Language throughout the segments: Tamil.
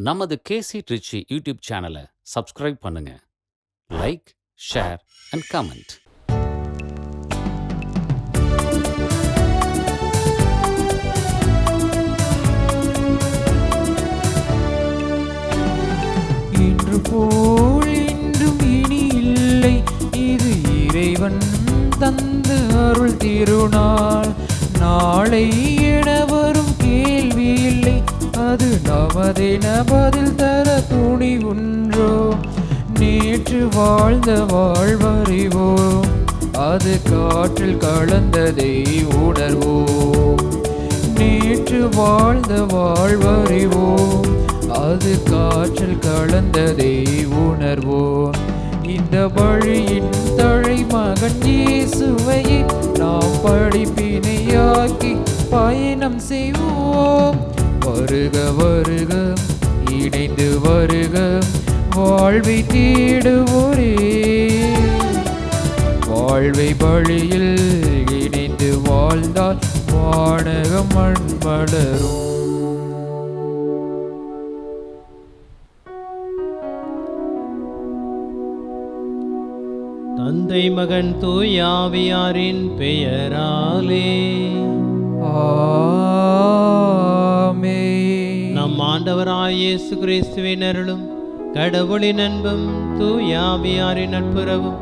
நமது கேசி ட்ரிச்சி யூடியூப் சேனலை சப்ஸ்கிரைப் பண்ணுங்க. Like, share and comment. இன்று போல் இன்றும் இனி இல்லை, இது இறைவன் தந்த அருள் திருநாள். நாளை என வரும் கேள்வி இல்லை, அது நமதென பதில் தர துணிவுன்றோ. நேற்று வாழ்ந்த வாழ்வறிவோம், அது காற்றில் கலந்ததை உணர்வோம். நேற்று வாழ்ந்த வாழ்வறிவோம், அது காற்றில் கலந்ததை உணர்வோம். இந்த வழியின் தலைமகன் இயேசுவையே நாம் படிப்பினையாக்கி பயணம் செய்வோம். வருக வருக, இணைந்து வருக, வாழ்வை தேடுவோரே. வாழ்வை வழியில் இணைந்து வாழ்ந்தால் வானகம் மண்மலரும். தந்தை மகன் தூயாவியாரின் பெயராலே ஆமென். நம் ஆண்டவராய் இயேசு கிறிஸ்துவின் அருளும் கடவுளின் அன்பும் தூயாவியாரின் நட்புறவும்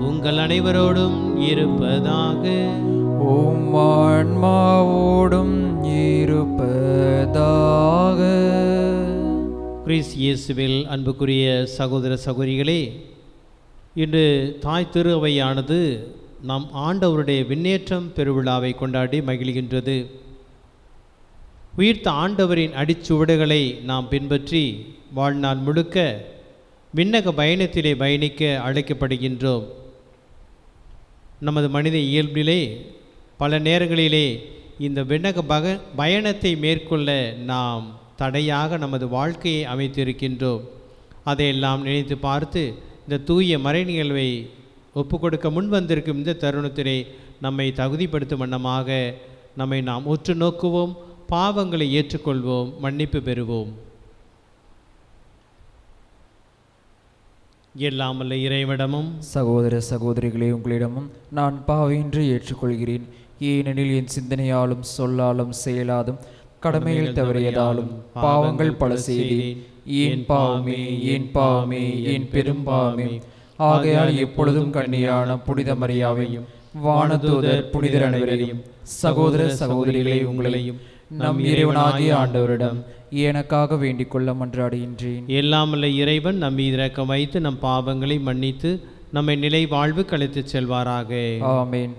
உங்கள் அனைவரோடும் இருப்பதாக. உம் ஆன்மாவோடும் இருப்பதாக. கிறிஸ்து இயேசுவில் அன்புக்குரிய சகோதர சகோதரிகளே, இன்று தாய் திரு அவையானது நம் ஆண்டவருடைய விண்ணேற்றம் பெருவிழாவை கொண்டாடி மகிழ்கின்றது. உயிர்த்த ஆண்டவரின் அடிச்சுவடுகளை நாம் பின்பற்றி வாழ்நாள் முழுக்க விண்ணக பயணத்திலே பயணிக்க அழைக்கப்படுகின்றோம். நமது மனித இயல்பிலே பல நேரங்களிலே இந்த விண்ணக பயணத்தை மேற்கொள்ள நாம் தடையாக நமது வாழ்க்கையை அமைத்திருக்கின்றோம். அதையெல்லாம் நினைத்து பார்த்து இந்த தூய மறை நிகழ்வை ஒப்புக்கொடுக்க முன்வந்திருக்கும் இந்த தருணத்திலே நம்மை தகுதிப்படுத்தும் வண்ணமாக நம்மை நாம் உற்று நோக்குவோம், பாவங்களை ஏற்றுக்கொள்வோம், மன்னிப்பு பெறுவோம். எல்லாமல்ல இறைவனிடமும் சகோதர சகோதரிகளே, உங்களிடமும் நான் பாவின்றி ஏற்றுக்கொள்கிறேன். ஏனெனில் என் சிந்தனையாலும் சொல்லாலும் செயலாலும் கடமையில் தவறியதாலும் பாவங்கள் பல செய்தேன். ஏன் பாவமே, ஏன் பாவமே, என் பெரும்பாவமே. ஆகையால் எப்பொழுதும் கன்னியான புனித மரியாவையும் வானதூதர் புனிதர் அனைவரையும் சகோதர சகோதரிகளை உங்களையும் நம் இறைவனாகிய ஆண்டவரிடம் எனக்காக வேண்டிக் கொள்ள மன்றாடுகின்றேன். எல்லாமல்ல இறைவன் நம் மீது இரக்கம் வைத்து நம் பாவங்களை மன்னித்து நம்மை நிலை வாழ்வு கழித்து செல்வாராக. ஆமென்.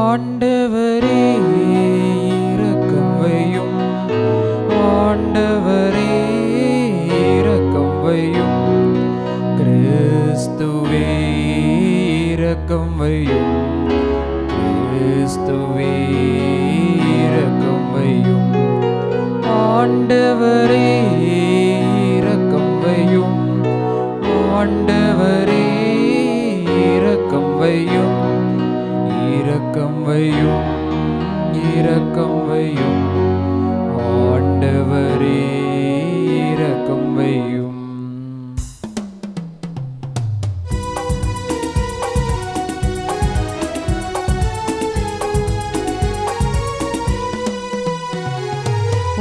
ஆண்டவரே இரக்கம் வையும், ஆண்டவரே இரக்கம் வையும். கிறிஸ்துவே இரக்கம் வையும், கிறிஸ்துவே இரக்கம் வையும். ஆண்டவரே இரக்கம் வையும், ஆண்டவரே இரக்கம் வையும், இரக்கம் வையும், இரக்கம் வையும். ஆண்டவரே இரக்கம் வையும்.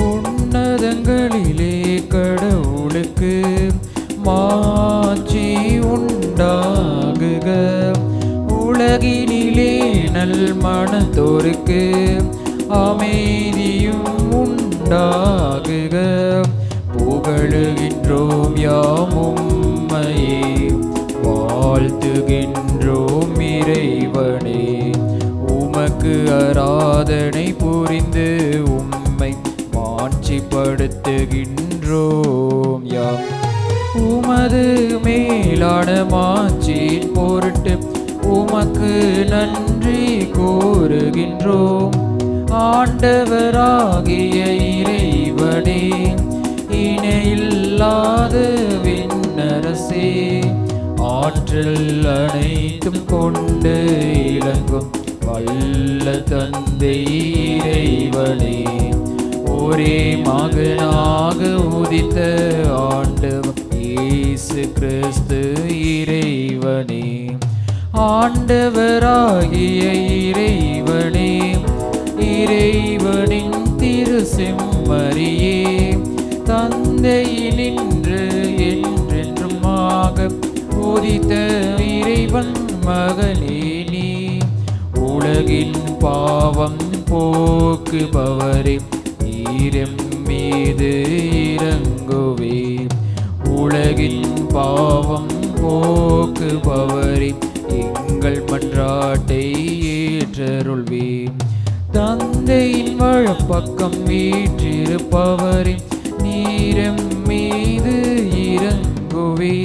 உன்னதங்களிலே கடவுளுக்கு மாட்சி உண்டாகுக. உலகினிலே நல் மனத்தோருக்கு அமைதியும் உண்டாகுக. புகழுகின்றோம் யாம் உம்மையே, வாழ்த்துகின்றோம் இறைவனே. உமக்கு ஆராதனை புரிந்து உம்மை மாட்சிப்படுத்துகின்றோம் யாம். உமது மேலான மாட்சியின் பொருட்டு உமக்கு நன்றி கூறுகின்றோம். ஆண்டவராகிய இறைவனே, இணையில்லாத விண்ணரசே, கொண்டு இலங்கும் வல்ல தந்தை இறைவனே, ஒரே மகனாக உதித்த ஆண்டவர் இயேசு கிறிஸ்து இறைவனே, ஆண்டவராகிய இறைவனே, இறைவனின் திரு செம்மறியே, தந்தையினின்று என்றென்றுமாக உதித்த இறைவன் மகனே நீ, உலகின் பாவம் போக்குபவரே ஈரம் மீது இறங்குவே, உலகின் பாவம் போக்குபவரே எங்கள் மன்றாட்டை ஏற்றருள்வே, தந்தையின் வலப்பக்கம் வீற்றிருப்பவரே நீரம் மீது இறங்குவே,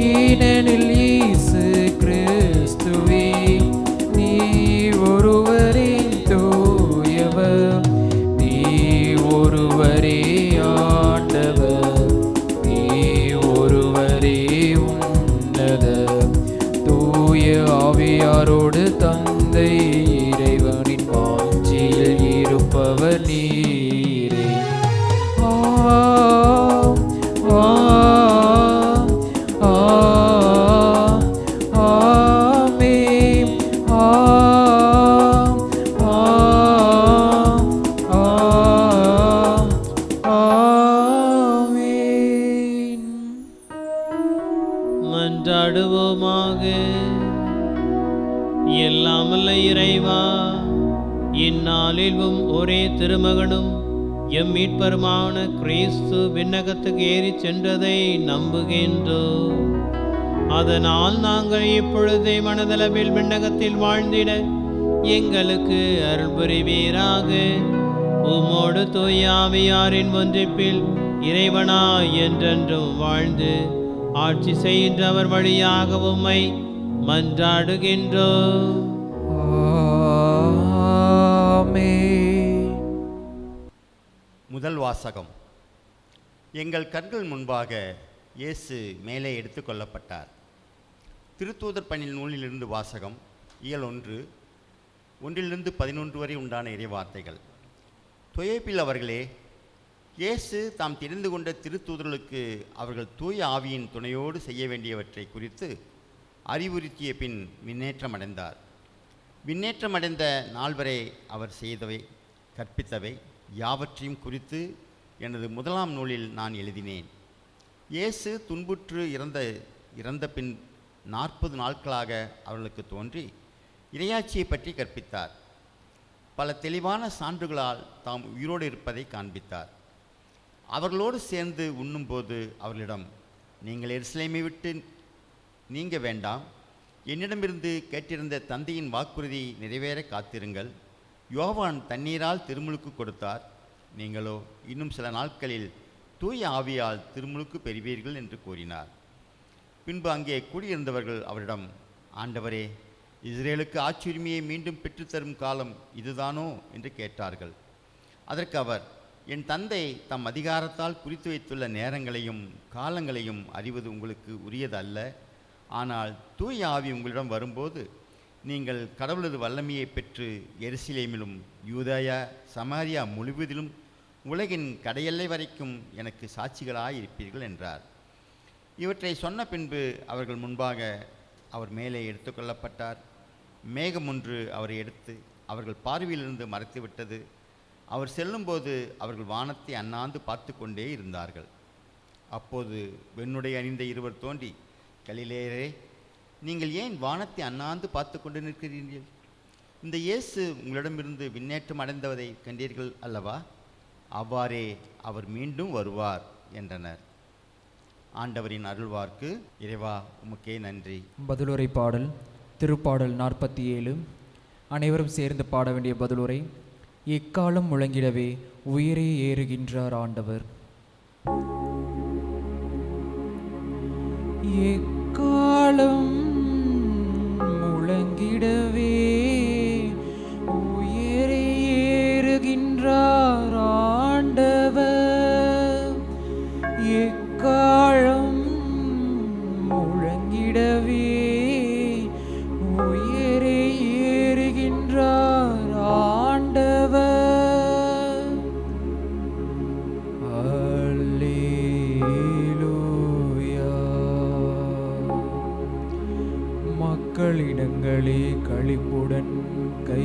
ஏனெனில் இயேசு கிறிஸ்துவே நீ ஒருவரே தூயவர், நீ ஒருவரே ஆண்டவர், நீ ஒருவரே உன்னத, தூய ஆவியாரோடு தந்தை இறைவனின் மாட்சியில் இருப்பவர் நீரே. ஆமென். மன்றாடுவோமாக. எல்லாமல்ல இறைவா, இந்நாளிலும் ஒரே திருமகனும் எம் மீட்பருமான கிறிஸ்து விண்ணகத்துக்கு ஏறி சென்றதை நம்புகின்றோம். அதனால் நாங்கள் இப்பொழுதே மனதளவில் விண்ணகத்தில் வாழ்ந்திட எங்களுக்கு அருள் புரிவீராக. உம்மோடு தூய ஆவியாரின் ஒன்றிப்பில் இறைவனாய் என்றென்றும் வாழ்ந்து ஆட்சி செய்கின்ற அவர் வழியாக உம்மை மன்றாடுகின்றோம். முதல் வாசகம். எங்கள் கண்கள் முன்பாக இயேசு மேலே எடுத்துக்கொள்ளப்பட்டார். திருத்தூதர் பணி நூலிலிருந்து வாசகம். இயல் 1 1 11 வரை உண்டான இறைவார்த்தைகள். தொயேபில் அவர்களே, இயேசு தாம் தெரிந்து கொண்ட திருத்தூதர்களுக்கு அவர்கள் தூய ஆவியின் துணையோடு செய்ய வேண்டியவற்றை குறித்து அறிவுறுத்திய பின் விண்ணேற்றமடைந்தார். விண்ணேற்றமடைந்த நாள் வரை அவர் செய்தவை கற்பித்தவை யாவற்றையும் குறித்து எனது முதலாம் நூலில் நான் எழுதினேன். இயேசு துன்புற்று இறந்த பின் 40 நாட்களாக அவர்களுக்கு தோன்றி இறையாட்சியை பற்றி கற்பித்தார். பல தெளிவான சான்றுகளால் தாம் உயிரோடு இருப்பதை காண்பித்தார். அவர்களோடு சேர்ந்து உண்ணும்போது அவர்களிடம், நீங்கள் எருசலேமை விட்டு நீங்க வேண்டாம், என்னிடமிருந்து கேட்டிருந்த தந்தையின் வாக்குறுதி நிறைவேற காத்திருங்கள். யோவான் தண்ணீரால் திருமுழுக்கு கொடுத்தார், நீங்களோ இன்னும் சில நாட்களில் தூய ஆவியால் திருமுழுக்கு பெறுவீர்கள் என்று கூறினார். பின்பு அங்கே கூடியிருந்தவர்கள் அவரிடம், ஆண்டவரே, இஸ்ரேலுக்கு ஆட்சியுரிமையை மீண்டும் பெற்றுத்தரும் காலம் இதுதானோ என்று கேட்டார்கள். அதற்கு அவர், என் தந்தை தம் அதிகாரத்தால் குறித்து வைத்துள்ள நேரங்களையும் காலங்களையும் அறிவது உங்களுக்கு உரியது அல்ல. ஆனால் தூய ஆவி உங்களிடம் வரும்போது நீங்கள் கடவுளது வல்லமையை பெற்று எருசலேமிலும் யூதேயா சமாரியா முழுவதிலும் உலகின் கடையெல்லை வரைக்கும் எனக்கு சாட்சிகளாயிருப்பீர்கள் என்றார். இவற்றை சொன்ன பின்பு அவர்கள் முன்பாக அவர் மேலே எடுத்துக்கொள்ளப்பட்டார். மேகம் ஒன்று அவரை எடுத்து அவர்கள் பார்வையிலிருந்து மறைத்துவிட்டது. அவர் செல்லும்போது அவர்கள் வானத்தை அண்ணாந்து பார்த்து கொண்டே இருந்தார்கள். அப்போது வெண்ணுடை அணிந்த இருவர் தோன்றி, கலிலேயரே, நீங்கள் ஏன் வானத்தை அண்ணாந்து பார்த்து கொண்டு நிற்கிறீர்கள்? இந்த இயேசு உங்களிடமிருந்து விண்ணேற்றம் அடைந்தவதை கண்டீர்கள் அல்லவா? அவ்வாறே அவர் மீண்டும் வருவார் என்றனர். ஆண்டவரின் அருள்வார்க்கு. இறைவா, உமக்கே நன்றி. பதிலுரை பாடல். திருப்பாடல் 47. அனைவரும் சேர்ந்து பாட வேண்டிய பதிலுரை. எக்காலம் முழங்கிடவே உயிரே ஏறுகின்றார் ஆண்டவர். எக்காலம் முழங்கிடவே உயிரே ஏறுகின்றார் ஆண்டவர். எக்காலம் முழங்கிடவே உயிரே மக்களிடங்களே களிப்புடன் கை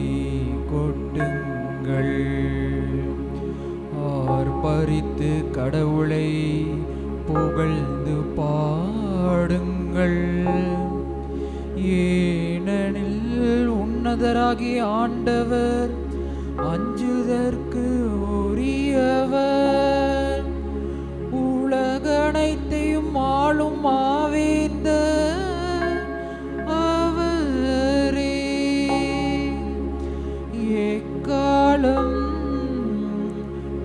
கொட்டுங்கள். ஆர்ப்பரித்து கடவுளை புகழ்ந்து பாடுங்கள். ஏனெனில் உன்னதராகிய ஆண்டவர் அஞ்சுதற்கு உரியவர். உலகனைத்தையும் ஆளும் மாவேந்தர் அவரே. எக்காலம்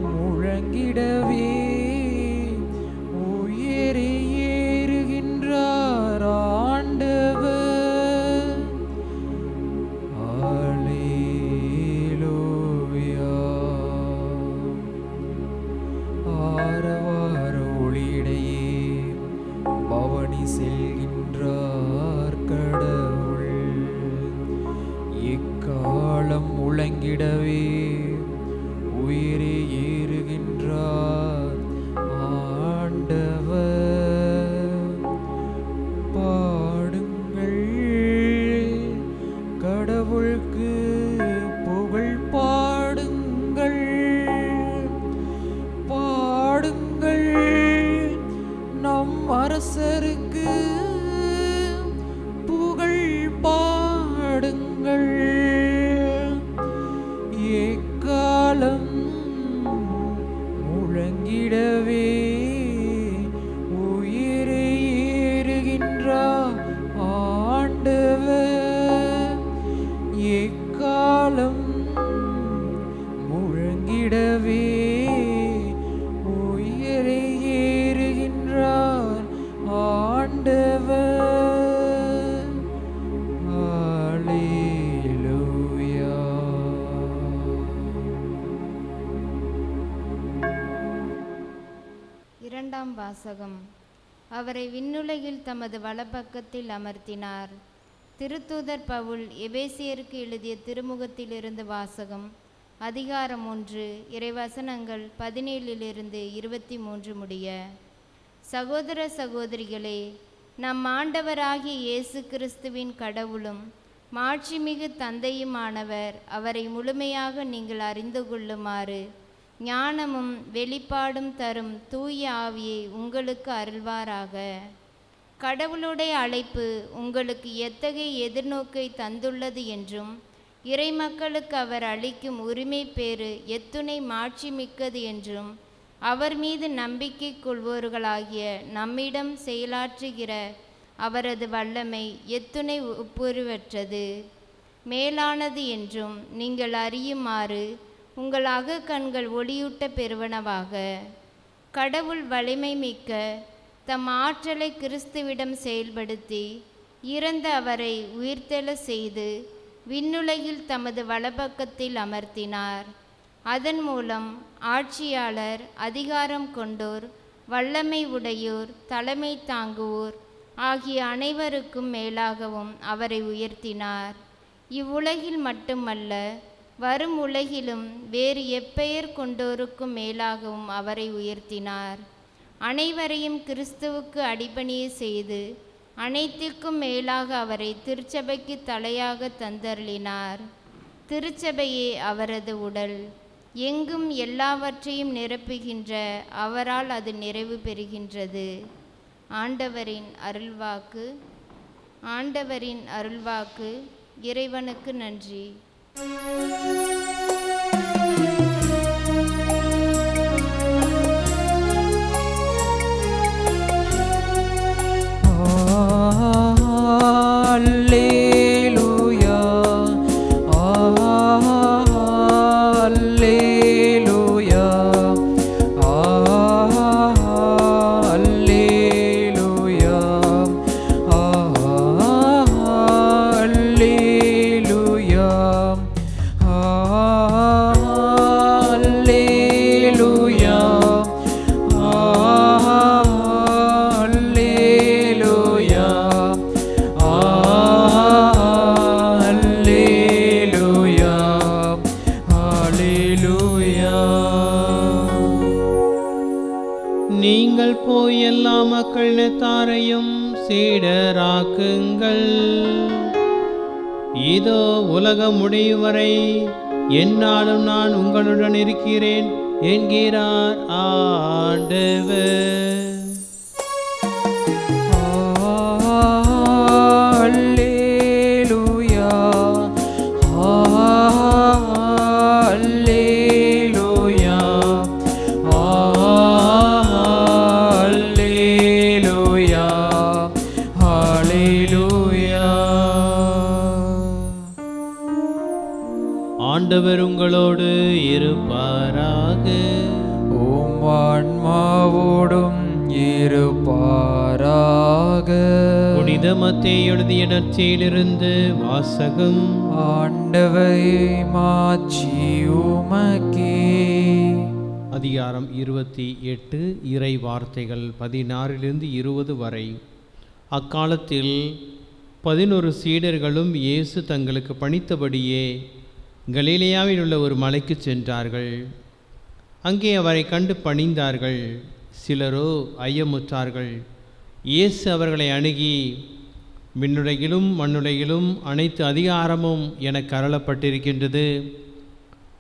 முழங்கிடவே உயரே ஏறுகின்றார் ஆண்டவர். அல்லேலூயா. ஆரவார ஒளியிடையே பவனி செல்கின்றார் கடவுள். எக்காலம் முழங்கிடவே உயிரே ஏறுகின்றார் ஆண்டவர். பாடுங்கள், கடவுளுக்கு புகழ் பாடுங்கள். பாடுங்கள், நம் அரசருக்கு புகழ் பாடுங்கள். எக்காலம் முழங்கிடவே உயிரை ஏறுகின்றார் ஆண்டவர். எக்காலம் முழங்கிடவே உயிரை ஏறுகின்றார் ஆண்டவர். அல்லேலூயா. இரண்டாம் வாசகம். அவரை விண்ணுலகில் தமது வலப்பக்கத்தில் அமர்த்தினார். திருத்தூதர் பவுல் எபேசியருக்கு எழுதிய திருமுகத்திலிருந்து வாசகம். அதிகாரம் 1, இறைவசனங்கள் 17 23 முடிய. சகோதர சகோதரிகளே, நம் ஆண்டவராகிய இயேசு கிறிஸ்துவின் கடவுளும் மாட்சிமிகு தந்தையுமானவர் அவரை முழுமையாக நீங்கள் அறிந்து கொள்ளுமாறு ஞானமும் வெளிப்பாடும் தரும் தூய ஆவியை உங்களுக்கு அருள்வாராக. கடவுளுடைய அழைப்பு உங்களுக்கு எத்தகைய எதிர்நோக்கை தந்துள்ளது என்றும் இறைமக்களுக்கு அவர் அளிக்கும் உரிமை பேறு எத்துணை மாட்சிமிக்கது என்றும் அவர் மீது நம்பிக்கை கொள்வோர்களாகிய நம்மிடம் செயலாற்றுகிற அவரது வல்லமை எத்துணை ஒப்புருவற்றது மேலானது என்றும் நீங்கள் அறியுமாறு உங்கள் அகக்கண்கள் ஒளியூட்ட பெறுவனவாக. கடவுள் வலிமை மிக்க தம் ஆற்றலை கிறிஸ்துவிடம் செயல்படுத்தி இறந்த அவரை உயிர்த்தெழ செய்து விண்ணுலகில் தமது வலப்பக்கத்தில் அமர்த்தினார். அதன் மூலம் ஆட்சியாளர், அதிகாரம் கொண்டோர், வல்லமை உடையோர், தலைமை தாங்குவோர் ஆகிய அனைவருக்கும் மேலாகவும் அவரை உயர்த்தினார். இவ்வுலகில் மட்டுமல்ல, வரும் உலகிலும் வேறு எப்பெயர் கொண்டோருக்கும் மேலாகவும் அவரை உயர்த்தினார். அனைவரையும் கிறிஸ்துவுக்கு அடிபணிய செய்து அனைத்திற்கும் மேலாக அவரை திருச்சபைக்கு தலையாக தந்தருளினார். திருச்சபையே அவரது உடல். எங்கும் எல்லாவற்றையும் நிரப்புகின்ற அவரால் அது நிறைவு பெறுகின்றது. ஆண்டவரின் அருள்வாக்கு. ஆண்டவரின் அருள்வாக்கு. இறைவனுக்கு நன்றி. அல்லேலூயா. அல்லேலூயா. அல்லேலூயா. அல்லேலூயா. அல்லேலூயா. அல்லேலூயா. அல்லேலூயா. அல்லேலூயா. நீங்கள் போய் எல்லா மக்களினத்தாரையும் சீடராக்குங்கள். இதோ உலகம் முடியும் வரை எந்நாளும் நான் உங்களுடன் இருக்கிறேன் என்கிறார் ஆண்டவர். அல்லேலூயா, அல்லேலூயா, அல்லேலூயா, அல்லேலூயா. ஆண்டவர் உங்களோடு இருப்பாராக. உம் ஆன்மாவோடும் இருப்பாராக. புனித மத்தேயு எழுதிய நற்செய்தியிலிருந்து வாசகம். ஆண்டவரே மாட்சி உமக்கே. அதிகாரம் 28, இறை வார்த்தைகள் 16 20 வரை. அக்காலத்தில் 11 சீடர்களும் இயேசு தங்களுக்கு பணித்தபடியே கலிலேயாவில் உள்ள ஒரு மலைக்கு சென்றார்கள். அங்கே அவரை கண்டு பணிந்தார்கள். சிலரோ ஐயமுற்றார்கள். இயேசு அவர்களை அணுகி, விண்ணுலகிலும் மண்ணுலகிலும் அனைத்து அதிகாரமும் எனக்கு அருளப்பட்டிருக்கின்றது.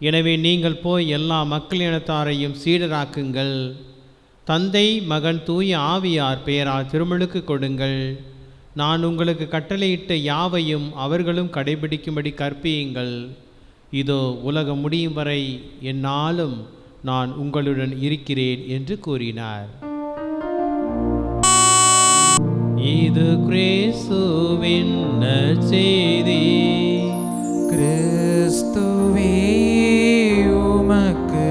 எனவே நீங்கள் போய் எல்லா மக்கள் இனத்தாரையும் சீடராக்குங்கள். தந்தை, மகன், தூய ஆவியார் பெயரால் திருமுழுக்கு கொடுங்கள். நான் உங்களுக்கு கட்டளையிட்ட யாவையும் அவர்களும் கடைபிடிக்கும்படி கற்பியுங்கள். இதோ உலகம் முடியும் வரை எந்நாளும் நான் உங்களுடன் இருக்கிறேன் என்று கூறினார். இது கிறிஸ்துவின் நற்செய்தி. கிறிஸ்துவே உமக்கு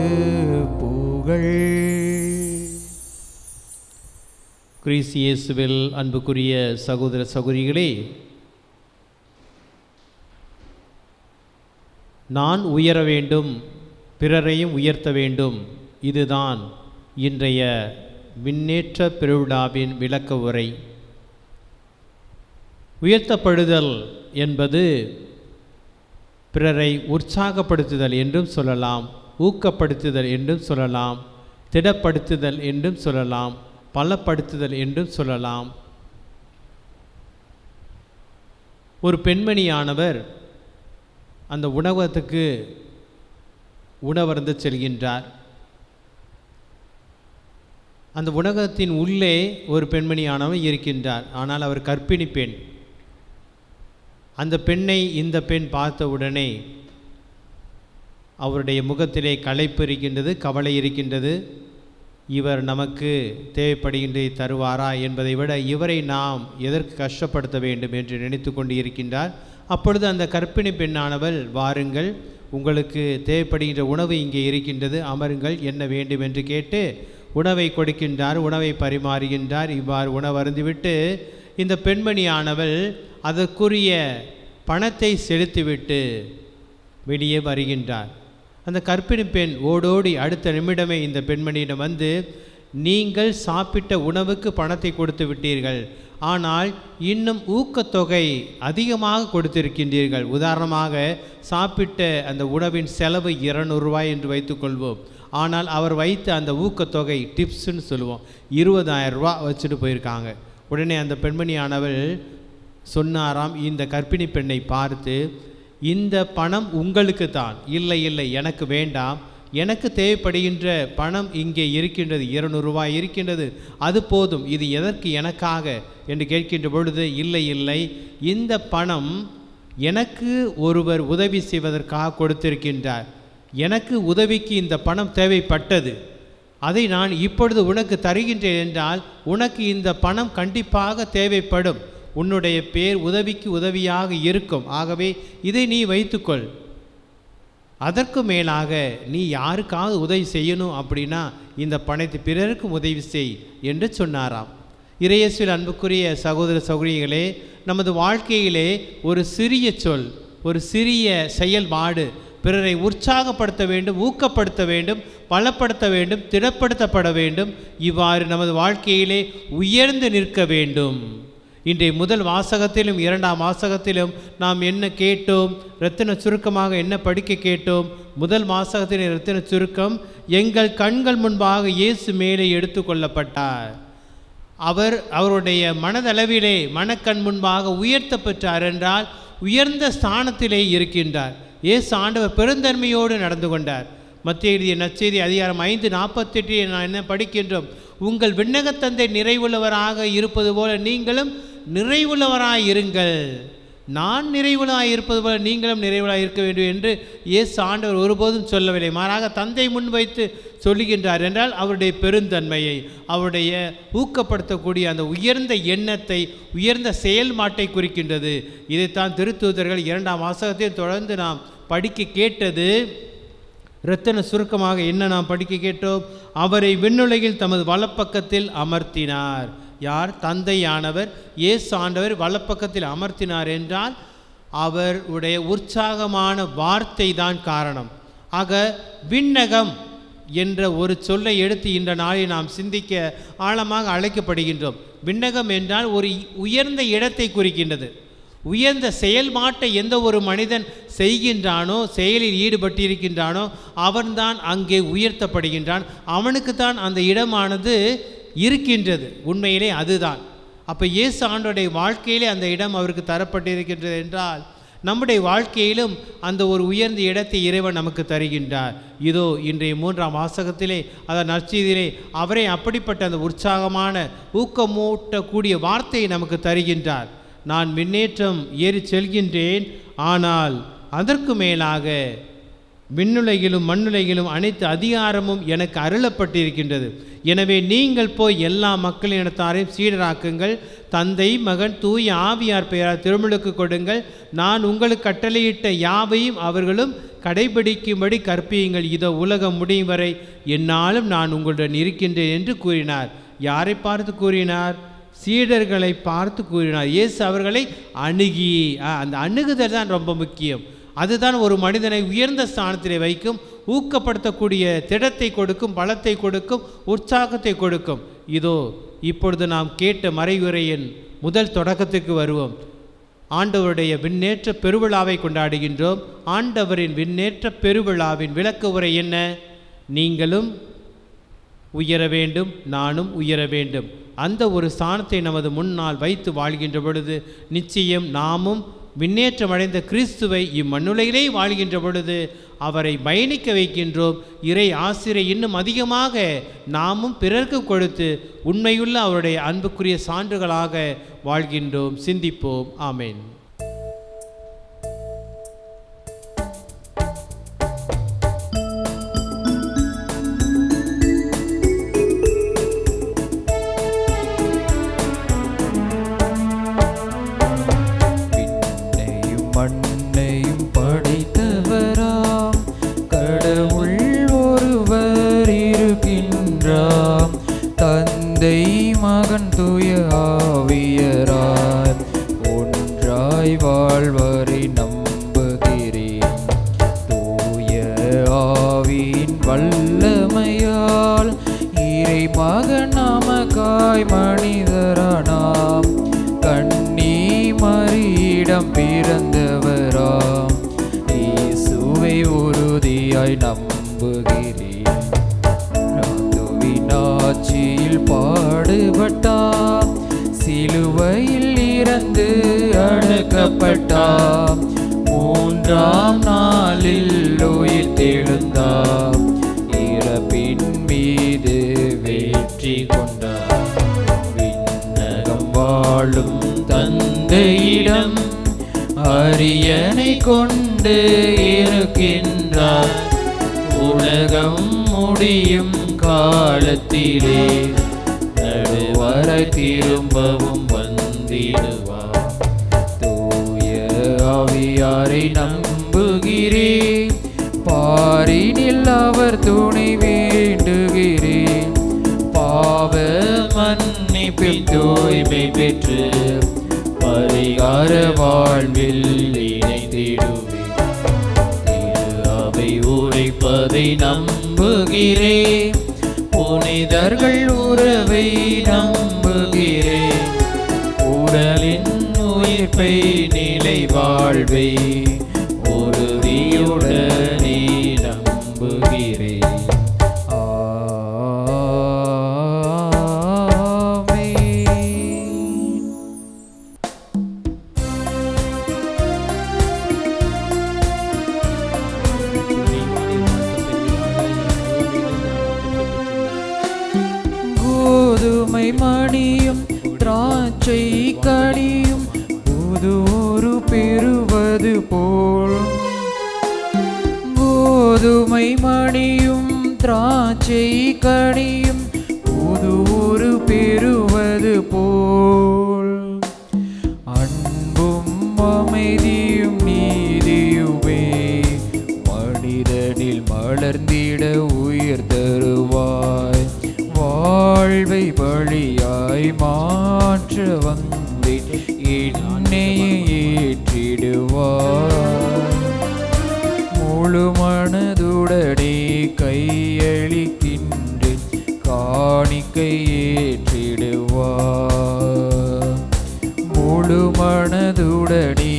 புகழ். கிறிஸ்து இயேசுவில் அன்புக்குரிய சகோதர சகோதரிகளே, நான் உயர வேண்டும், பிறரையும் உயர்த்த வேண்டும். இதுதான் இன்றைய விண்ணேற்ற பெருவிழாவின் விளக்க உரை. உயர்த்தப்படுதல் என்பது பிறரை உற்சாகப்படுத்துதல் என்றும் சொல்லலாம், ஊக்கப்படுத்துதல் என்றும் சொல்லலாம், திடப்படுத்துதல் என்றும் சொல்லலாம், பலப்படுத்துதல் என்றும் சொல்லலாம். ஒரு பெண்மணியானவர் அந்த உணவகத்துக்கு உணவருந்த செல்கின்றார். அந்த உணவகத்தின் உள்ளே ஒரு பெண்மணியானவர் இருக்கின்றார். ஆனால் அவர் கர்ப்பிணி பெண். அந்த பெண்ணை இந்த பெண் பார்த்தவுடனே அவருடைய முகத்திலே களைப்பு இருக்கின்றது, கவலை இருக்கின்றது. இவர் நமக்கு தேவைப்படுகின்றதை தருவாரா என்பதை விட இவரை நாம் எதற்கு கஷ்டப்படுத்த வேண்டும் என்று நினைத்து கொண்டு இருக்கின்றார். அப்பொழுது அந்த கர்ப்பிணி பெண்ணானவள், வாருங்கள், உங்களுக்கு தேவைப்படுகின்ற உணவு இங்கே இருக்கின்றது, அமருங்கள், என்ன வேண்டும் என்று கேட்டு உணவை கொடுக்கின்றார். உணவை பரிமாறுகின்றார். இவ்வாறு உணவு அருந்திவிட்டு இந்த பெண்மணியானவள் அதற்குரிய பணத்தை செலுத்திவிட்டு வெளியே வருகின்றார். அந்த கர்ப்பிணி பெண் ஓடோடி அடுத்த நிமிடமே இந்த பெண்மணியிடம் வந்து, நீங்கள் சாப்பிட்ட உணவுக்கு பணத்தை கொடுத்து விட்டீர்கள், ஆனால் இன்னும் ஊக்கத்தொகை அதிகமாக கொடுத்திருக்கின்றீர்கள். உதாரணமாக சாப்பிட்ட அந்த உணவின் செலவு 200 ரூபாய் என்று வைத்துக்கொள்வோம். ஆனால் அவர் வைத்த அந்த ஊக்கத்தொகை டிப்ஸ்ன்னு சொல்லுவோம், 20,000 ரூபா வச்சுட்டு போயிருக்காங்க. உடனே அந்த பெண்மணியானவள் சொன்னாராம் இந்த கர்ப்பிணி பெண்ணை பார்த்து, இந்த பணம் உங்களுக்கு தான். இல்லை இல்லை, எனக்கு வேண்டாம், எனக்கு தேவைப்படுகின்ற பணம் இங்கே இருக்கின்றது, 200 ரூபாய் இருக்கின்றது, அது போதும், இது எதற்கு எனக்காக என்று கேட்கின்ற பொழுது, இல்லை இல்லை, இந்த பணம் எனக்கு ஒருவர் உதவி செய்வதற்காக கொடுத்திருக்கின்றார். எனக்கு உதவிக்கு இந்த பணம் தேவைப்பட்டது, அதை நான் இப்பொழுது உனக்கு தருகின்றேன் என்றால் உனக்கு இந்த பணம் கண்டிப்பாக தேவைப்படும். உன்னுடைய பேர் உதவிக்கு உதவியாக இருக்கும். ஆகவே இதை நீ வைத்துக்கொள். அதற்கு மேலாக நீ யாருக்காவது உதவி செய்யணும் அப்படின்னா இந்த பணத்தை பிறருக்கும் உதவி செய் என்று சொன்னாராம். இறையேசுவில் அன்புக்குரிய சகோதர சகோதரிகளே, நமது வாழ்க்கையிலே ஒரு சிறிய சொல், ஒரு சிறிய செயல்பாடு பிறரை உற்சாகப்படுத்த வேண்டும், ஊக்கப்படுத்த வேண்டும், பலப்படுத்த வேண்டும், திடப்படுத்தப்பட வேண்டும். இவ்வாறு நமது வாழ்க்கையிலே உயர்ந்து நிற்க வேண்டும். இன்றைய முதல் வாசகத்திலும் 2ஆம் வாசகத்திலும் நாம் என்ன கேட்டோம்? இரத்தின சுருக்கமாக என்ன படிக்க கேட்டோம்? முதல் வாசகத்தின் இரத்தின சுருக்கம், எங்கள் கண்கள் முன்பாக இயேசு மேலே எடுத்து கொள்ளப்பட்டார். அவருடைய மனதளவிலே மனக்கண் முன்பாக உயர்த்த பெற்றார் என்றால் உயர்ந்த ஸ்தானத்திலே இருக்கின்றார். இயேசு ஆண்டவர் பெருந்தன்மையோடு நடந்து கொண்டார். மத்திய எழுதிய நற்செய்தி அதிகாரம் 5:48 நான் என்ன படிக்கின்றோம்? உங்கள் விண்ணகத் தந்தை நிறைவுள்ளவராக இருப்பது போல நீங்களும் நிறைவுள்ளவராக இருங்கள். நான் நிறைவுள்ளவராக இருப்பது போல நீங்களும் நிறைவுள்ளவராக இருக்க வேண்டும் என்று இயேசு ஆண்டவர் ஒருபோதும் சொல்லவில்லை. மாறாக தந்தை முன்வைத்து சொல்லுகின்றார் என்றால் அவருடைய பெருந்தன்மையை, அவருடைய ஊக்கப்படுத்தக்கூடிய அந்த உயர்ந்த எண்ணத்தை, உயர்ந்த செயல்பாட்டை குறிக்கின்றது. இதைத்தான் திருத்தூதர்கள் 2ஆம் வாசகத்தையும் தொடர்ந்து நாம் படிக்க கேட்டது. இரத்தின சுருக்கமாக என்ன நாம் படிக்க கேட்டோம்? அவரை விண்ணுலகில் தமது வலப்பக்கத்தில் அமர்த்தினார். யார்? தந்தையானவர் இயேசு ஆண்டவர் வலப்பக்கத்தில் அமர்த்தினார் என்றால் அவருடைய உற்சாகமான வார்த்தை தான் காரணம். ஆக விண்ணகம் என்ற ஒரு சொல்லை எடுத்து இந்த நாளில் நாம் சிந்திக்க ஆழமாக அழைக்கப்படுகின்றோம். விண்ணகம் என்றால் ஒரு உயர்ந்த இடத்தை குறிக்கின்றது. உயர்ந்த செயல்பாட்டை எந்த ஒரு மனிதன் செய்கின்றானோ, செயலில் ஈடுபட்டிருக்கின்றானோ அவன்தான் அங்கே உயர்த்தப்படுகின்றான். அவனுக்கு தான் அந்த இடமானது இருக்கின்றது. உண்மையிலே அதுதான். அப்போ இயேசு ஆண்டோடைய வாழ்க்கையிலே அந்த இடம் அவருக்கு தரப்பட்டிருக்கின்றது என்றால் நம்முடைய வாழ்க்கையிலும் அந்த ஒரு உயர்ந்த இடத்தை இறைவன் நமக்கு தருகின்றார். இதோ இன்றைய 3ஆம் வாசகத்திலே, அதாவது நற்செய்தியிலே அவரே அப்படிப்பட்ட அந்த உற்சாகமான ஊக்கமூட்டக்கூடிய வார்த்தையை நமக்கு தருகின்றார். நான் விண்ணேற்றம் ஏறி செல்கின்றேன், ஆனால் அதற்கு மேலாக விண்ணுலகிலும் மண்ணுலகிலும் அனைத்து அதிகாரமும் எனக்கு அருளப்பட்டிருக்கின்றது. எனவே நீங்கள் போய் எல்லா மக்களினத்தாரையும் சீடராக்குங்கள். தந்தை, மகன், தூய ஆவியார் பெயரால் திருமுழுக்கு கொடுங்கள். நான் உங்களுக்கு கட்டளையிட்ட யாவையும் அவர்களும் கடைபிடிக்கும்படி கற்பியுங்கள். இதோ உலகம் முடியும் வரை என்னாலும் நான் உங்களுடன் இருக்கின்றேன் என்று கூறினார். யாரை பார்த்து கூறினார்? சீடர்களை பார்த்து கூறினார். இயேசு அவர்களை அணுகி, அந்த அணுகுதல் தான் ரொம்ப முக்கியம். அதுதான் ஒரு மனிதனை உயர்ந்த ஸ்தானத்திலே வைக்கும், ஊக்கப்படுத்தக்கூடிய திடத்தை கொடுக்கும், பலத்தை கொடுக்கும், உற்சாகத்தை கொடுக்கும். இதோ இப்பொழுது நாம் கேட்ட மறைவுரையின் முதல் தொடக்கத்துக்கு வருவோம். ஆண்டவருடைய விண்ணேற்ற பெருவிழாவை கொண்டாடுகின்றோம். ஆண்டவரின் விண்ணேற்ற பெருவிழாவின் விளக்க உரை என்ன? நீங்களும் உயர வேண்டும், நானும் உயர வேண்டும். அந்த ஒரு ஸ்தானத்தை நமது முன்னால் வைத்து வாழ்கின்ற பொழுது நிச்சயம் நாமும் விண்ணேற்றமடைந்த கிறிஸ்துவை இம்மண்ணுலகிலே வாழ்கின்ற பொழுது அவரை பயணிக்க வைக்கின்றோம். இறை ஆசிரை இன்னும் அதிகமாக நாமும் பிறர்க்கு கொடுத்து உண்மையுள்ள அவருடைய அன்புக்குரிய சான்றுகளாக வாழ்கின்றோம். சிந்திப்போம். ஆமேன். மண்ணையும் படைத்தவராம் கடவுள் ஒருவர் இருக்கின்றார். தந்தை, மகன், தூய ஆவியராய் ஒன்றாய் வாழ்வரை நம்புகிறேன். தூய ஆவியின் வல்லமையால் இறை மகன் நமக்காய் மனிதரானாம். கண்ணி மரியிடம் பிறந்தவராம் இயேசுவை உறுதியாய் நம்புகிறேன். ஆட்சியில் பாடுபட்டார், சிலுவையில் இறந்து அடக்கப்பட்டார், 3ஆம் நாளில் உயிர் தெழுந்தார், இறப்பின் மீது வெற்றி கொண்டார். விண்ணகம் வாழும் தந்தையிடம் அரியணை கொண்டு இருக்கின்றார். உலகம் முடியும் காலத்திலே நடுவரை திரும்பவும் வந்திடுவார். தூய ஆவியாரை நம்புகிறேன், பாரினில் அவர் துணை வேண்டுகிறேன். பாவ மன்னிப்பில் தூய்மை பெற்று பரிகார வாழ்வில் இணைந்திடுவேன். அவை உரைப்பதை நம்புகிறேன், புனிதர்கள் உறவை நம்புகிறேன். உடலின் உயிர்ப்பை நிலை வாழ்வை உறுதியுடனே நம்புகிறேன். கோதுமை மணியும் திராட்சை கனியும் புதூரு பெறுவது போல் கோதுமை மணியும் திராட்சை கனியும் புதூரு பெறுவது போல் அன்பும் அமைதியும் நீதியுமே மனிதனில் மலர்ந்திட உயிர் தருவாய். வாழ்வை பலியாய் மாற்ற வந்தேன் என்னையே ஏற்றிடுவாய். முழு மனதுடனே கையளிக்கின்றேன் காணிக்கை ஏற்றிடுவாய். முழு மனதுடனே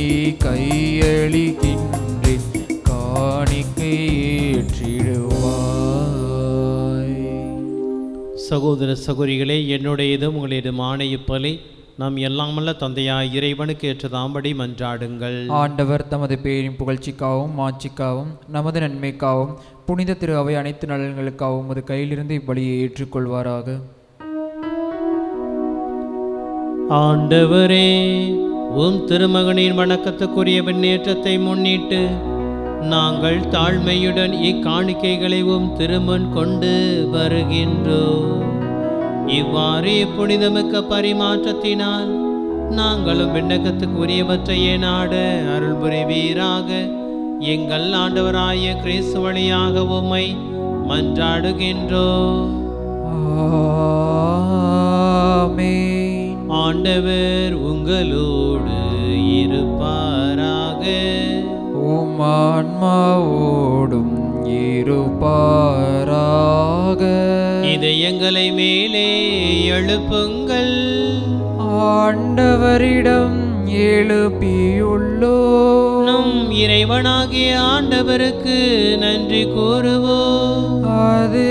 கையளிக்கின்றேன் காணிக்கை ஏற்றிடுவாய். சகோதர சகோதரிகளே, என்னுடையதும் உங்களுடையதும் ஆணையப்பலை நாம் எல்லாமல்ல தந்தையாய் இறைவனுக்கு ஏற்றதாம்படி மன்றாடுங்கள். ஆண்டவர் தமது பேரின் புகழ்ச்சிக்காகவும் மாட்சிக்காகவும் நமது நன்மைக்காகவும் புனித திரு அவை அனைத்து நலன்களுக்காகவும் அது கையிலிருந்து இப்பலியை ஏற்றுக்கொள்வாராக. ஆண்டவரே, உம் திருமகனின் வணக்கத்துக்குரிய விண்ணேற்றத்தை முன்னிட்டு நாங்கள் தாழ்மையுடன் இக்காணிக்கைகளை உம் திருமுன் கொண்டு வருகின்றோம். இவ்வாறு புனிதமிக்க பரிமாற்றத்தினால் நாங்களும் விண்ணகத்துக்கு உரியவற்றையே நாட அருள் புரிவீராக. எங்கள் ஆண்டவராய கிறிஸ்து வழியாக உம்மை மன்றாடுகின்றோம். ஆமென். ஆண்டவர் உங்களோடு இருப்பாராக. உம் ஆன்மாவோடும் இருப்பாராக. இதயங்களை மேலே எழுப்புங்கள். ஆண்டவரிடம் எழுப்பியுள்ளோ. நம் இறைவனாகிய ஆண்டவருக்கு நன்றி கூறுவோம். அது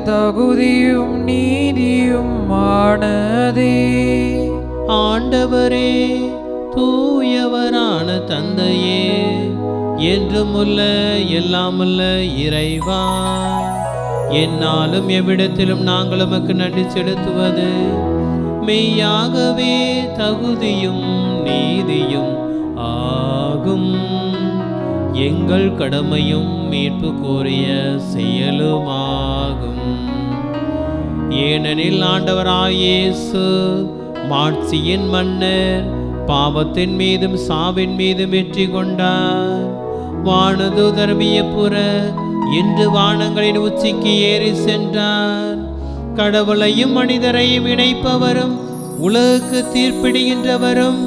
தகுதியும் நீதியும் ஆனதே. ஆண்டவரே, தூயவரான தந்தையே, என்றுமுள்ள எல்லாமுள்ள இறைவா, என்னாலும் எவ்விடத்திலும் நாங்கள் உமக்கு நன்றி செலுத்துவது மெய்யாகவே தகுதியும் நீதியும் ஆகும். எங்கள் கடமையும் மீட்பு கோரிய செயலுமாகும். ஏனெனில் ஆண்டவராய் இயேசு மாட்சியின் மன்னர் பாவத்தின் மீதும் சாவின் மீதும் வெற்றி கொண்டார். வானதூதர் வியப்புற இன்று வானங்களின் உச்சிக்கு ஏறி சென்றார். கடவுளையும் மனிதரையும் இணைப்பவரும் உலகுக்கு தீர்ப்பிடுகின்றவரும்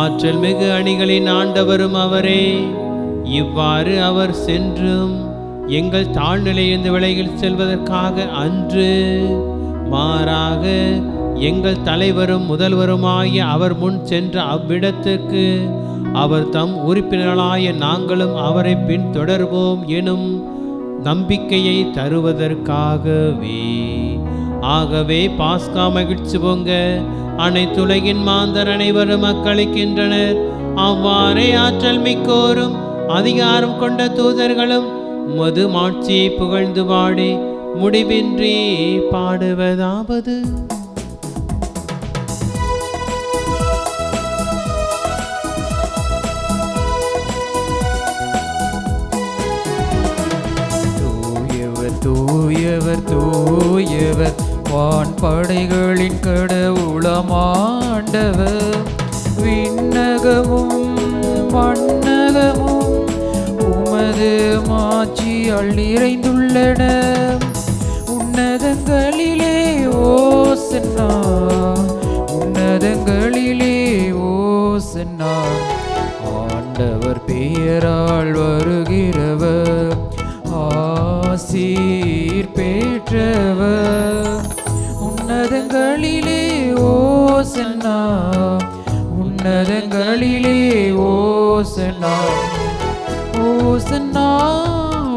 ஆற்றல் மிகு அணிகளின் ஆண்டவரும் அவரே. இவ்வாறு அவர் சென்றும் எங்கள் தாழ்நிலையிலிருந்து விலகில் செல்வதற்காக அன்று, மாறாக எங்கள் தலைவரும் முதல்வருமாகிய அவர் முன் சென்ற அவ்விடத்திற்கு அவர் தம் உறுப்பினர்களாய நாங்களும் அவரை பின்தொடர்வோம் எனும் நம்பிக்கையை தருவதற்காகவே. ஆகவே பாஸ்கா மகிழ்ச்சி பொங்க அனைத்துலகின் மாந்தர் அனைவரும் அக்களிக்கின்றனர். அவ்வாறே ஆற்றல் மிக்கோரும் அதிகாரம் கொண்ட தூதர்களும் மது மாட்சியை புகழ்ந்து பாடி முடிவின்றி பாடுவதாவது: தூயவர் தூயவர் வான்படைகளின் கடவுளமாண்டவர். விண்ணகமும் மண்ணகமும் உமது மாட்சியால் நிறைந்துள்ளன. உன்னதங்களிலே ஓசன்னா, உன்னதங்களிலே ஓசன்னா. ஆண்டவர் பெயரால் வருகிறவர் ஆசீர் பெற்றவர். உன்னதங்களிலே ஓசன்னா, உன்னதங்களிலே ஓசன்னா. ஓசன்னா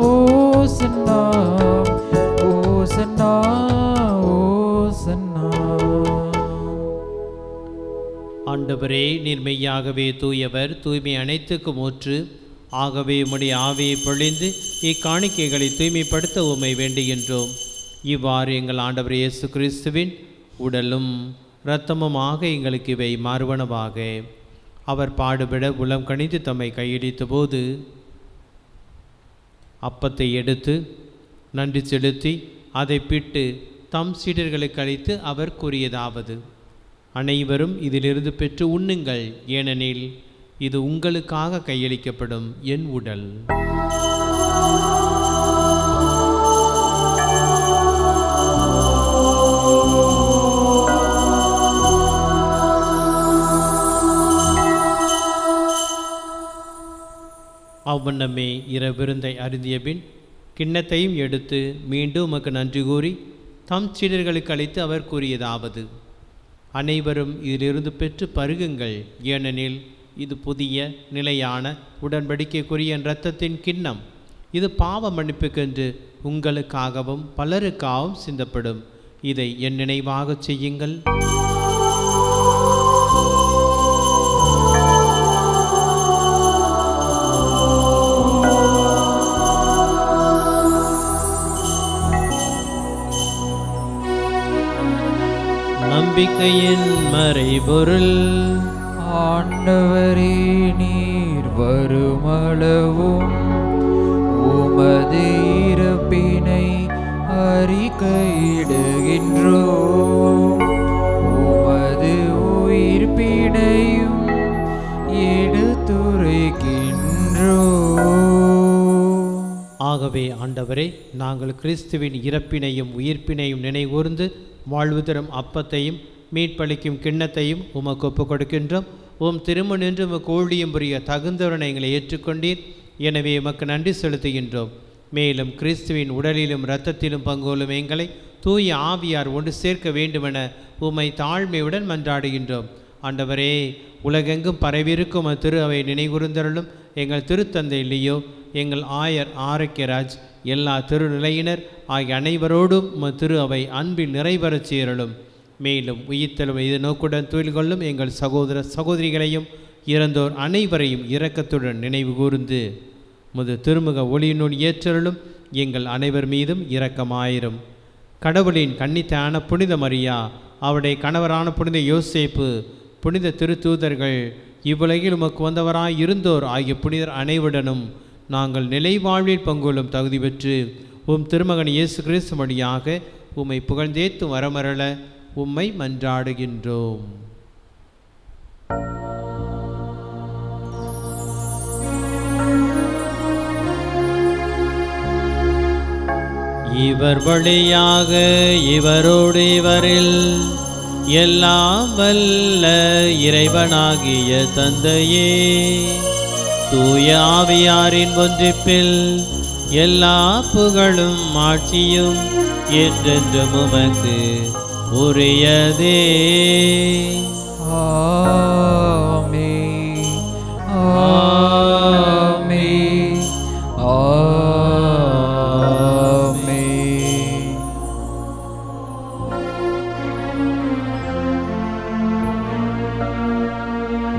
ஓசன்னா ஓசன்னா ஓசன்னா. ஆண்டவரே, நீர்மையாகவே தூயவர், தூய்மை அனைத்துக்கும் ஊற்று. ஆகவே உம்முடைய ஆவியை பொழிந்து இக்காணிக்கைகளை தூய்மைப்படுத்த உம்மை வேண்டுகின்றோம். இவ்வாறு எங்கள் ஆண்டவர் இயேசு கிறிஸ்துவின் உடலும் இரத்தமுமாக எங்களுக்கு இவை மாறுவனவாக. அவர் பாடுபட உளம் கணித்து தம்மை கையளித்த போது அப்பத்தை எடுத்து நன்றி செலுத்தி அதை பிட்டு தம் சீடர்களுக்கு அளித்து அவர் கூறியதாவது: அனைவரும் இதிலிருந்து பெற்று உண்ணுங்கள், ஏனெனில் இது உங்களுக்காக கையளிக்கப்படும் என் உடல். அவ்வண்ணமே இரவிருந்தை அருந்திய பின் கிண்ணத்தையும் எடுத்து மீண்டும் உமக்கு நன்றி கூறி தம் சீடர்களுக்கு அளித்து அவர் கூறியதாவது: அனைவரும் இதிலிருந்து பெற்று பருகுங்கள், ஏனெனில் இது புதிய நிலையான உடன்படிக்கைக்குரிய என் இரத்தத்தின் கிண்ணம். இது பாவ மன்னிப்புக்கென்று உங்களுக்காகவும் பலருக்காகவும் சிந்தப்படும். இதை என் நினைவாக செய்யுங்கள். நம்பிக்கையின் மறைபொருள். ஆண்டவரே, நீர் வருமளவும் உமது இறப்பினை அறிக்கையிடுகின்றோம், உமது உயிர்ப்பினையும் எடுத்துரைக்கின்றோம். ஆகவே ஆண்டவரே, நாங்கள் கிறிஸ்துவின் இறப்பினையும் உயிர்ப்பினையும் நினைகூர்ந்து வாழ்வு தரும் அப்பத்தையும் மீட்பளிக்கும் கிண்ணத்தையும் உமக்கு ஒப்புக் கொடுக்கின்றோம். உம் திருமண் என்று உமக்கு ஊழியம் புரிய தகுந்தவரை எங்களை ஏற்றுக்கொண்டீர். எனவே உமக்கு நன்றி செலுத்துகின்றோம். மேலும் கிறிஸ்துவின் உடலிலும் இரத்தத்திலும் பங்கோலும் எங்களை தூய ஆவியார் ஒன்று சேர்க்க வேண்டுமென உம்மை தாழ்மையுடன் மன்றாடுகின்றோம். ஆண்டவரே, உலகெங்கும் பரவியிருக்கும் திரு அவை நினைவுறுந்தருளும். எங்கள் திருத்தந்தை லியோ, எங்கள் ஆயர் ஆரோக்கியராஜ், எல்லா திருநிலையினர் ஆகிய அனைவரோடும் திரு அவை அன்பில் நிறைவரச் சேரலும். மேலும் உயிர்த்தெழும் இது நோக்குடன் தொழில் கொள்ளும் எங்கள் சகோதர சகோதரிகளையும் இறந்தோர் அனைவரையும் இரக்கத்துடன் நினைவு கூர்ந்து முது திருமுக ஒளியினுள் ஏற்றருளும். எங்கள் அனைவர் மீதும் இரக்கமாயிரும். கடவுளின் கன்னித்தான புனித மரியா, அவருடைய கணவரான புனித யோசேப்பு, புனித திருத்தூதர்கள், இவ்வுலகில் உமக்கு வந்தவராய் இருந்தோர் ஆகிய புனிதர் அனைவருடனும் நாங்கள் நிலை வாழ்வில் பங்கொள்ளும் தகுதி பெற்று உம் திருமகன் இயேசு கிறிஸ்து வழியாக உம்மை புகழ்ந்தேத்து வரமரள உம்மை மன்றாடுகின்றோம். இவர் வழியாக இவரோடு இவரில் எல்லாம் வல்ல இறைவனாகிய தந்தையே, தூய ஆவியாரின் ஒன்றிப்பில் எல்லா புகழும் ஆட்சியும் என்றென்றும் உமக்கு உரியதே. ஆமென், ஆமென், ஆமென்.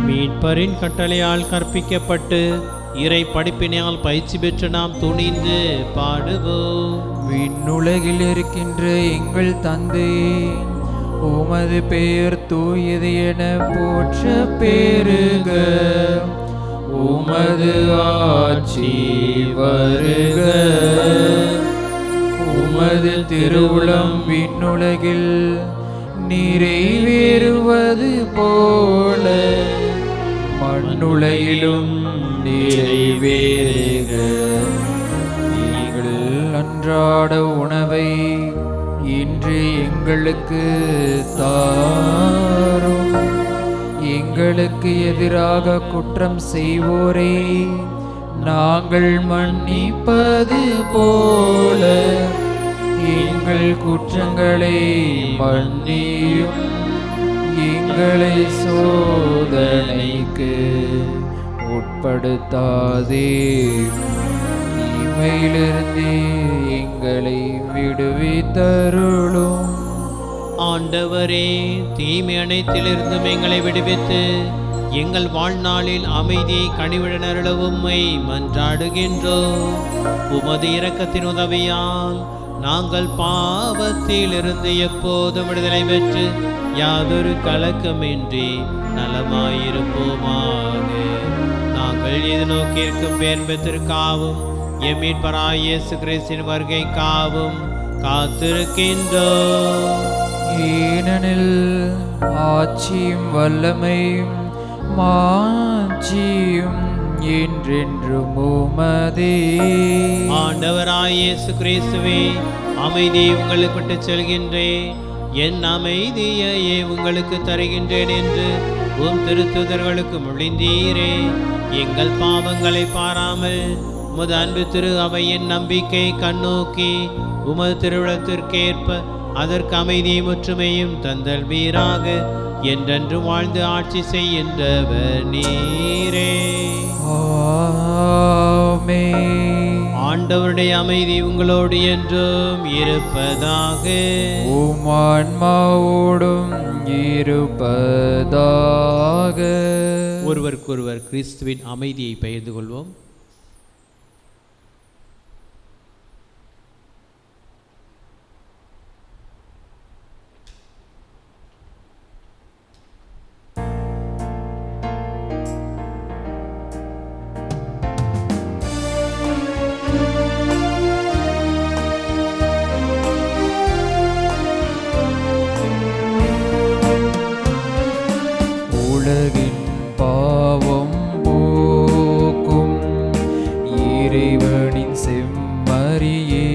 மீட்பரின் கட்டளையால் கற்பிக்கப்பட்டு இறை படிப்பினால் பயிற்சி பெற்று நாம் துணிந்து பாடுவோம். விண்ணுலகில் இருக்கின்ற எங்கள் தந்தையே, உமது பெயர் தூயது என போற்ற பெருக, உமது ஆட்சி வருக, உமது திருவுளம் விண்ணுலகில் நிறைவேறுவது போல மண்ணுலகிலும் நிறைவேறுக. எங்கள் அன்றாட உணவை இன்று எங்களுக்கு தாரும். எங்களுக்கு எதிராக குற்றம் செய்வோரே நாங்கள் மன்னிப்பது போல எங்கள் குற்றங்களை மன்னியும். எங்களை சோதனைக்கு உட்படுத்தாதே, தீமையிலிருந்து எங்களை விடுவித்தருளும். ஆண்டவரே, தீமை அனைத்திலிருந்தும் எங்களை விடுவித்து எங்கள் வாழ்நாளில் அமைதியை கனிவுடனருள உம்மை மன்றாடுகின்றோம். உமது இரக்கத்தின் உதவியால் நாங்கள் பாவத்திலிருந்து எப்போதும் விடுதலை பெற்று யாதொரு கலக்கமின்றி நலமாயிருப்போமாக. நாங்கள் எதிர்நோக்கியிருக்கும் பேர் பெற்றிருக்காவும் எம் மீட்பராகிய இயேசு கிறிஸ்துவின் வருகைக்காவும் காத்திருக்கின்றோம். ஏனெனில் ஆட்சியும் வல்லமையும் மாட்சியும் என்றென்றும் உமதே. ஆண்டவராகிய இயேசு கிறிஸ்துவே, அமைதியை உங்களுக்கு விட்டு செல்கின்றேன், என் அமைதியையே உங்களுக்கு தருகின்றேன் என்று உம் திருத்துதர்களுக்கு மொழிந்தீரே. எங்கள் பாவங்களை பாராமல் உமது அன்பு திரு அவையின் நம்பிக்கை கண்ணோக்கி உமது திருவிழத்திற்கேற்ப அதற்கு அமைதியும் ஒற்றுமையும் தந்தல் வீராக என்றென்றும் வாழ்ந்து ஆட்சி செய்கின்றவர் நீரே. ஆமென். ஆண்டவருடைய அமைதி உங்களோடு என்றும் இருப்பதாக. உம் ஆன்மாவோடும் இருப்பதாக. ஒருவருக்கொருவர் கிறிஸ்துவின் அமைதியை பகிர்ந்து கொள்வோம். உலகின் பாவம் போக்கும் இறைவனின் செம்மறியே,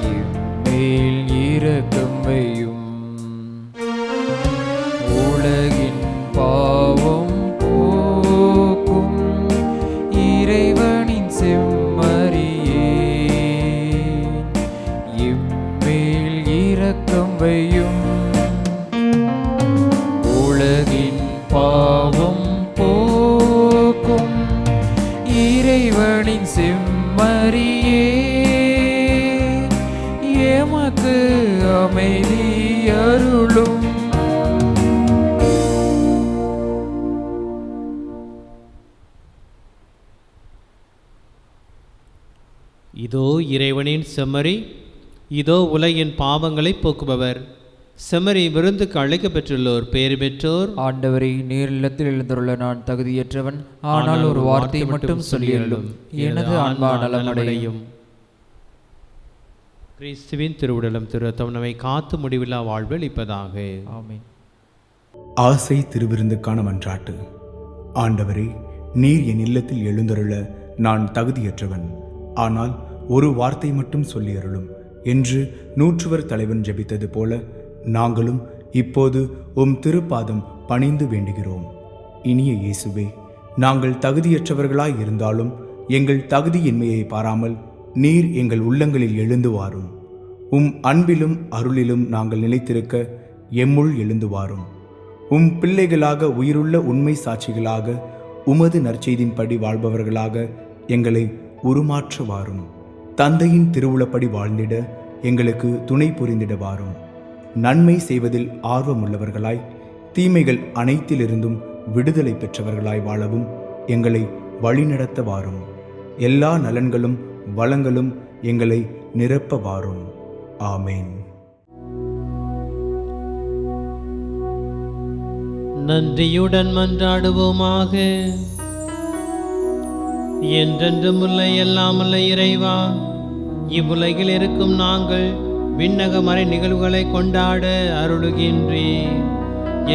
எம்மேல் இரக்கம் வையும். உலகின் பாவம் போக்கும் இறைவனின் செம்மறியே, எம்மேல் இரக்கம் வையும். உலகின் பாவம் போக்கும் இறைவனின் செம்மறியே, எமக்கு அமைதி அருளும். இதோ இறைவனின் செம்மறி, இதோ உலகின் பாவங்களை போக்குபவர். செம்மறி விருந்துக்கு அழைக்க பெற்றுள்ளோர் பேறு பெற்றோர். ஆண்டவரை நீர் இல்லத்தில் எழுந்துள்ள நான் தகுதியற்றவன், ஆனால் ஒரு வார்த்தை மட்டும் சொல்லியல்லும் எனது ஆன்மா நலமடையும். கிறிஸ்துவின் திருவுடலும் திருரத்தம் நம்மை காத்து முடிவில்லா வாழ்வளிப்பதாக. ஆமென். ஆசை திருவிருந்துக்கான மன்றாட்டு. ஆண்டவரே, நீர் என் இல்லத்தில் எழுந்தருள நான் தகுதியற்றவன், ஆனால் ஒரு வார்த்தை மட்டும் சொல்லியருளும் என்று நூற்றுவர் தலைவன் ஜெபித்தது போல நாங்களும் இப்போது உம் திருப்பாதம் பணிந்து வேண்டுகிறோம். இனிய இயேசுவே, நாங்கள் தகுதியற்றவர்களாய் இருந்தாலும் எங்கள் தகுதியின்மையை பாராமல் நீர் எங்கள் உள்ளங்களில் எழுந்து வாரும். உம் அன்பிலும் அருளிலும் நாங்கள் நிலைத்திருக்க எம்முள் எழுந்து வாரும். உம் பிள்ளைகளாக உயிருள்ள உண்மை சாட்சிகளாக உமது நற்செய்தின்படி வாழ்பவர்களாக எங்களை உருமாற்ற வாரும். தந்தையின் திருவுளப்படி வாழ்ந்திட எங்களுக்கு துணை புரிந்திட வாரும். நன்மை செய்வதில் ஆர்வமுள்ளவர்களாய் தீமைகள் அனைத்திலிருந்தும் விடுதலை பெற்றவர்களாய் வாழவும் எங்களை வழிநடத்த வாரும். எல்லா நலன்களும் வளங்களும் எங்களை நிரப்ப வாரும். ஆமேன். நன்றியுடன் மன்றாடுவோமாக. என்றென்றும் உள்ள எல்லாமுள்ள இறைவா, இவ்வுலகில் இருக்கும் நாங்கள் விண்ணக மறை நிகழ்வுகளை கொண்டாட அருளுகின்றேன்.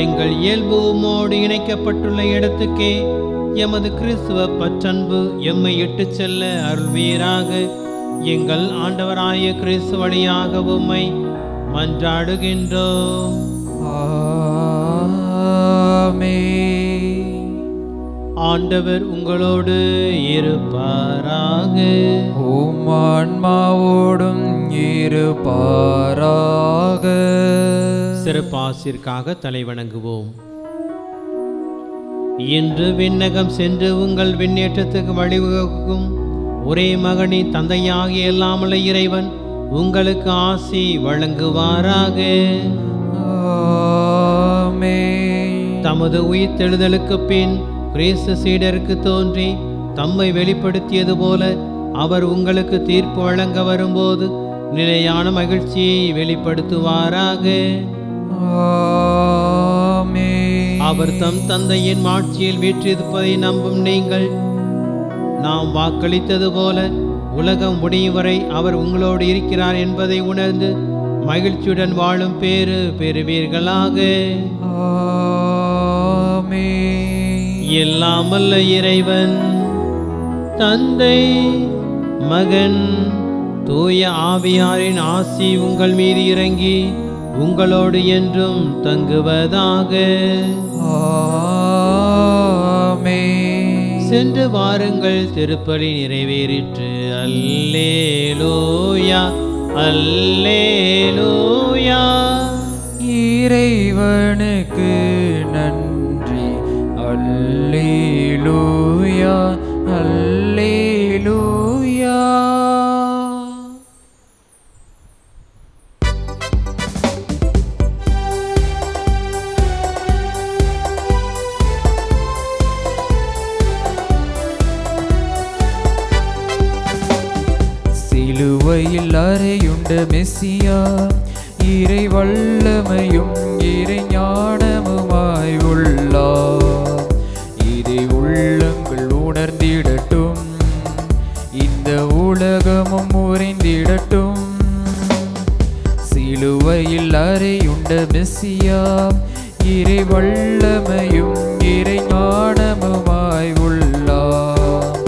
எங்கள் இயல்பு உம்மோடு இணைக்கப்பட்டுள்ள இடத்துக்கே எமது கிறிஸ்துவ பற்றன்பு எம்மை இட்டு செல்ல அருள்வீராக. எங்கள் ஆண்டவராய கிறிஸ்து வழியாக உம்மை மன்றாடுகின்றோம். ஆமென். ஆண்டவர் உங்களோடு இருப்பாராக. உம் ஆன்மாவோடும் இருப்பாராக. சிறப்பாசிற்காக தலைவணங்குவோம். இன்று விண்ணகம் சென்று உங்கள் விண்ணேற்றத்துக்கு வழிவகுக்கும் ஒரே மகனின் தந்தையாகிய எல்லாமுள்ள இறைவன் உங்களுக்கு ஆசி வழங்குவாராக. ஆமென். தமது உயிர்த்தெழுதலுக்கு பின் கிறிஸ்து சீடருக்கு தோன்றி தம்மை வெளிப்படுத்தியது போல அவர் உங்களுக்கு தீர்ப்பு வழங்க வரும்போது நிலையான மகிழ்ச்சியை வெளிப்படுத்துவாராக. ஆமென். அவர் தம் தந்தையின் மாட்சியில் வீற்றிருப்பதை நம்பும் நீங்கள், நாம் வாக்களித்தது போல உலகம் முடியும் வரை அவர் உங்களோடு இருக்கிறார் என்பதை உணர்ந்து மகிழ்ச்சியுடன் வாழும் பேறு பெறுவீர்களாக. ஆமென். எல்லாம் வல்ல இறைவன் தந்தை, மகன், தூய ஆவியாரின் ஆசி உங்கள் மீது இறங்கி உங்களோடு என்றும் தங்குவதாக. ஆமென். சென்று வாருங்கள், திருப்பலி நிறைவேறிற்று. அல்லேலூயா, அல்லேலூயா. இறைவனுக்கு நன்றி. அல்லேலூயா, அல்லேலூயா. சிலுவையில் அறையுண்ட மெசியா, இறை வல்லமையும் இறை ஞானமுமாய் உள்ளார். இதை உள்ளங்கள் உணர்ந்திடட்டும், இந்த உலகமும் உறைந்திடட்டும். சிலுவையில் அறையுண்ட மெசியா, இறை வல்லமையும் இறை ஞானமுமாய் உள்ளார்.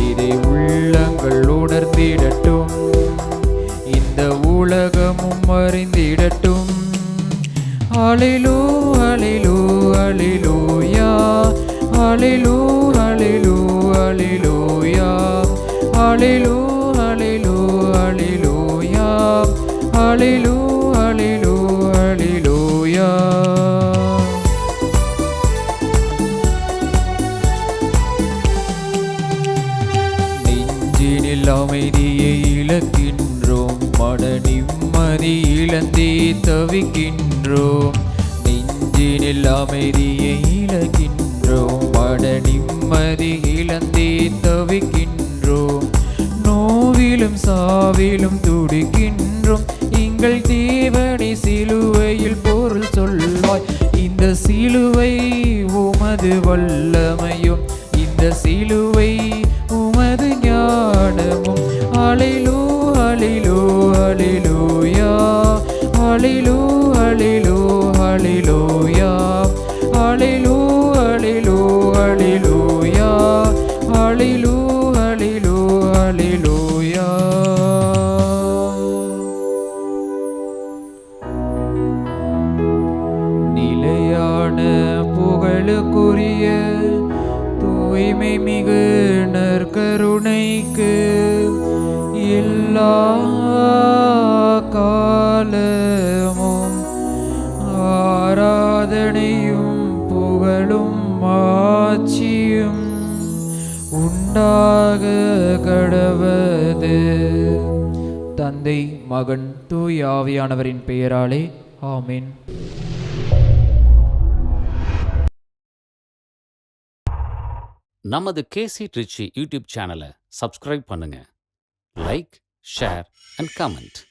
இதை உள்ளங்கள் உணர்ந்திடட்டும், இந்த உலகமும் அறிந்திடட்டும். ஹல்லேலூ ஹல்லேலூ ஹல்லேலூயா, ஹல்லேலூ ஹல்லேலூ ஹல்லேலூயா, ஹல்லேலூ ஹல்லேலூ ஹல்லேலூயா, ஹல்லேலூ ஹல்லேலூ ஹல்லேலூயா. நெஞ்சினில் அமைதியை இழக்கின்றோம், மன நிம்மதி இழந்தே தவிக்கின்றோம். நெஞ்சினில் அமைதியை இழக்கின்றோம், மன நிம்மதி இழந்தே தவிக்கின்றோம். நோவிலும் சாவிலும் துடிக்கின்றோம், எங்கள் தேவனை சிலுவையில் பொருள் சொல்வாய். இந்த சிலுவை உமது வல்லமையும், இந்த சிலுவை உமது ஞானமும். ஹல்லேலூ ஹல்லேலூ ஹல்லேலூயா, ஹல்லேலூ ஹல்லேலூ ஹல்லேலூயா, ஹல்லேலூ ஹல்லேலூ ஹல்லேலூயா, ஹல்லேலூ ஹல்லேலூ ஹல்லேலூயா. நிலையான புகழுக்குரிய தூய்மை மிகு நற்கருணைக்கு எல்லா காலமும் ஆராதனையும் புகழும் ஆட்சியும் உண்டாக கடவது. தந்தை, மகன், தூய ஆவியானவரின் பெயராலே ஆமென். நமது கேசி ட்ரிச்சி யூடியூப் சேனலை சப்ஸ்கிரைப் பண்ணுங்க. Like, share and comment.